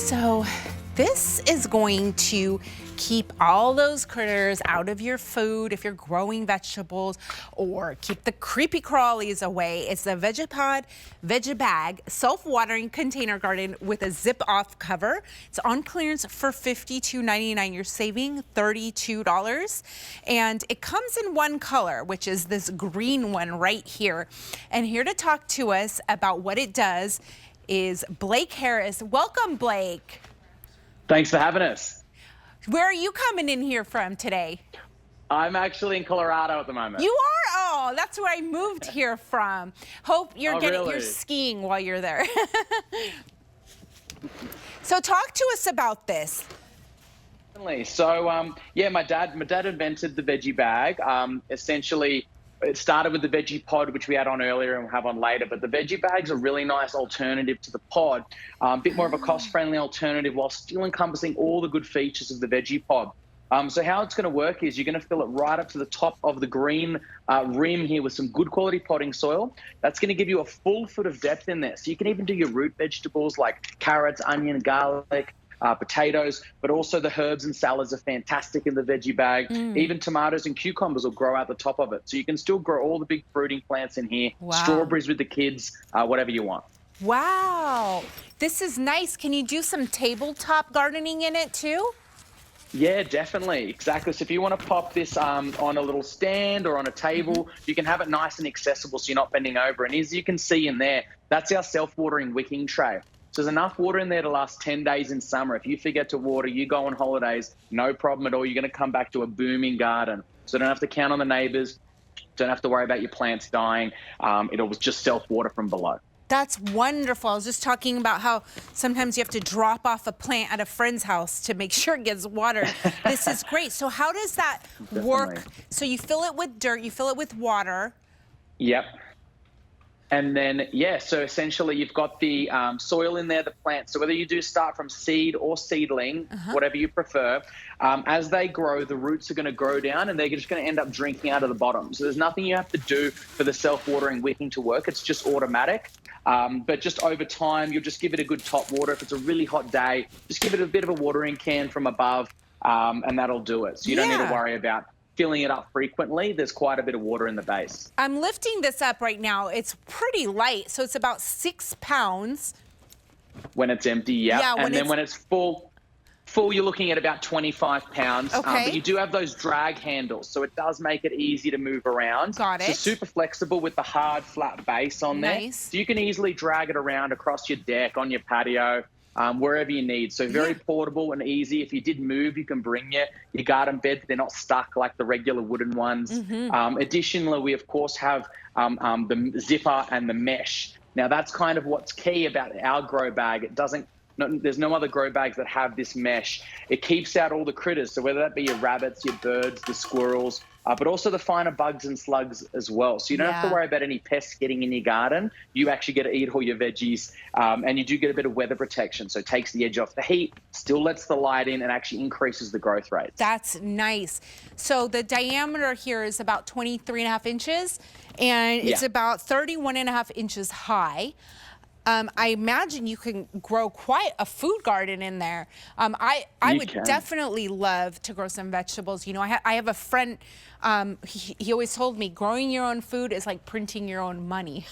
So this is going to keep all those critters out of your food if you're growing vegetables, or keep the creepy crawlies away. It's the Vegepod Vegebag self-watering container garden with a zip-off cover. It's on clearance for $52.99. You're saving $32. And it comes in one color, which is this green one right here. And here to talk to us about what it does is Blake Harris. Welcome, Blake. Thanks for having us. Where are you coming in here from today? I'm actually in Colorado at the moment. You are? Oh, that's where I moved here from. Hope you're you're skiing while you're there. So talk to us about this. So yeah, my dad invented the veggie bag. Essentially, it started with the Vegepod, which we had on earlier and we'll have on later, but the veggie bag's a really nice alternative to the pod. A bit more of a cost-friendly alternative while still encompassing all the good features of the Vegepod. So how it's going to work is you're going to fill it right up to the top of the green rim here with some good quality potting soil. That's going to give you a full foot of depth in there. So you can even do your root vegetables like carrots, onion, garlic, potatoes, but also the herbs and salads are fantastic in the veggie bag. Even tomatoes and cucumbers will grow out the top of it. So you can still grow all the big fruiting plants in here, strawberries with the kids, whatever you want. Wow, this is nice. Can you do some tabletop gardening in it too? Yeah, definitely. Exactly. So if you want to pop this on a little stand or on a table, you can have it nice and accessible so you're not bending over. And as you can see in there, that's our self-watering wicking tray. So there's enough water in there to last 10 days in summer. If you forget to water, you go on holidays, no problem at all. You're going to come back to a booming garden. So you don't have to count on the neighbors. Don't have to worry about your plants dying. It'll just self-water from below. That's wonderful. I was just talking about how sometimes you have to drop off a plant at a friend's house to make sure it gets watered. This is great. So how does that work? So you fill it with dirt, you fill it with water. Yep. And then, yeah, so essentially you've got the soil in there, the plants. So whether you do start from seed or seedling, whatever you prefer, as they grow, the roots are going to grow down and they're just going to end up drinking out of the bottom. So there's nothing you have to do for the self-watering wicking to work. It's just automatic. But just over time, you'll just give it a good top water. If it's a really hot day, just give it a bit of a watering can from above, and that'll do it. So you don't need to worry about filling it up frequently. There's quite a bit of water in the base. I'm lifting this up right now. It's pretty light, so it's about 6 pounds. When it's empty, yeah. And then when it's full, you're looking at about 25 pounds. But you do have those drag handles, so it does make it easy to move around. Got it. So super flexible with the hard, flat base on there. So you can easily drag it around across your deck, on your patio, wherever you need. So very portable and easy. If you did move, you can bring your garden beds. They're not stuck like the regular wooden ones. Additionally, we of course have the zipper and the mesh. Now that's kind of what's key about our grow bag. It doesn't, there's no other grow bags that have this mesh. It keeps out all the critters. So whether that be your rabbits, your birds, the squirrels, but also the finer bugs and slugs as well. So you don't have to worry about any pests getting in your garden. You actually get to eat all your veggies, and you do get a bit of weather protection. So it takes the edge off the heat, still lets the light in, and actually increases the growth rates. That's nice. So the diameter here is about 23.5 inches, and it's about 31.5 inches high. I imagine you can grow quite a food garden in there. I would definitely love to grow some vegetables. You know, I have a friend, he always told me growing your own food is like printing your own money.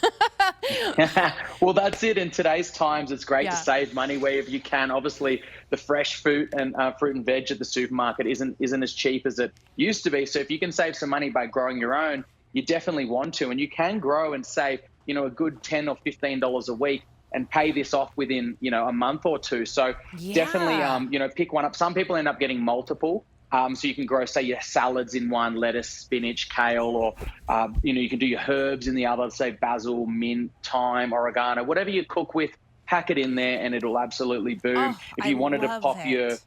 Well, that's it. In today's times, it's great to save money wherever you can. Obviously, the fresh fruit and veg at the supermarket isn't as cheap as it used to be. So if you can save some money by growing your own, you definitely want to. And you can grow and save, you know, a good $10 or $15 a week and pay this off within, you know, a month or two. So definitely, you know, pick one up. Some people end up getting multiple. So you can grow, say, your salads in one, lettuce, spinach, kale, or, you know, you can do your herbs in the other, say basil, mint, thyme, oregano, whatever you cook with, pack it in there and it'll absolutely boom. If you wanted to pop your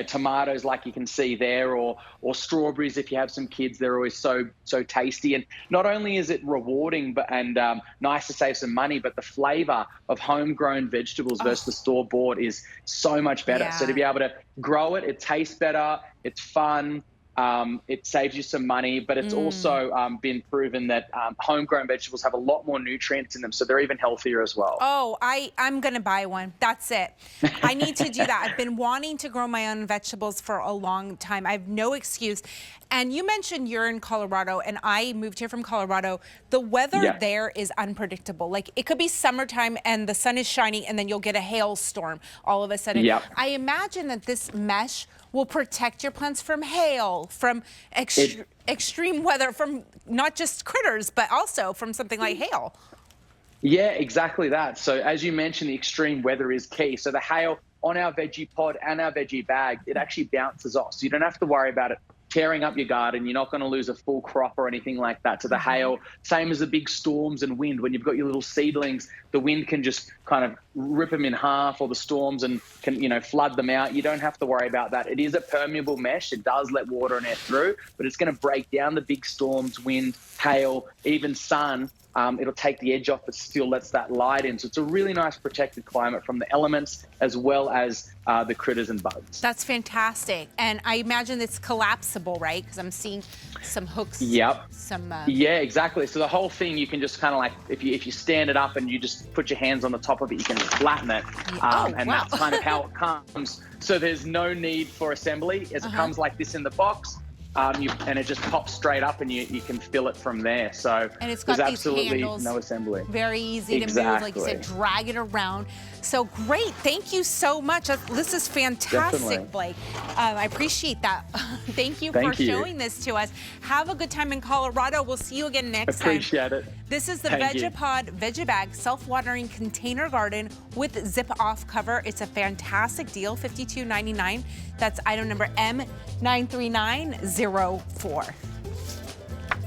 tomatoes like you can see there, or strawberries if you have some kids, they're always so tasty. And not only is it rewarding and nice to save some money, but the flavor of homegrown vegetables versus the store-bought is so much better. So to be able to grow it, it tastes better, it's fun, It saves you some money, but it's also been proven that homegrown vegetables have a lot more nutrients in them, so they're even healthier as well. Oh, I'm going to buy one. That's it. I need to do that. I've been wanting to grow my own vegetables for a long time. I have no excuse. And you mentioned you're in Colorado, and I moved here from Colorado. The weather there is unpredictable. Like, it could be summertime and the sun is shining, and then you'll get a hailstorm all of a sudden. I imagine that this mesh will protect your plants from hail, from extreme weather, from not just critters, but also from something like hail. Yeah, exactly that. So as you mentioned, the extreme weather is key. So the hail on our Vegepod and our veggie bag, it actually bounces off. So you don't have to worry about it tearing up your garden. You're not going to lose a full crop or anything like that. So the hail, same as the big storms and wind, when you've got your little seedlings, the wind can just kind of rip them in half, or the storms and can, you know, flood them out. You don't have to worry about that. It is a permeable mesh. It does let water and air through, but it's going to break down the big storms, wind, hail, even sun. It'll take the edge off, but still lets that light in. So it's a really nice protected climate from the elements as well as the critters and bugs. That's fantastic. And I imagine it's collapsible, right? Because I'm seeing some hooks. Some. Yeah, exactly. So the whole thing, you can just kind of like, if you stand it up and you just put your hands on the top of it, you can flatten it. That's kind of how it comes. So there's no need for assembly. As it comes like this in the box. And it just pops straight up, and you can fill it from there. So and it's got there's these absolutely handles, no assembly. Very easy to move, like you said, drag it around. So great, thank you so much. This is fantastic, Blake. I appreciate that. Thank you for showing this to us. Have a good time in Colorado. We'll see you again next time. Appreciate it. This is the Vegepod Vegebag self-watering container garden with zip-off cover. It's a fantastic deal, $52.99. That's item number M93904.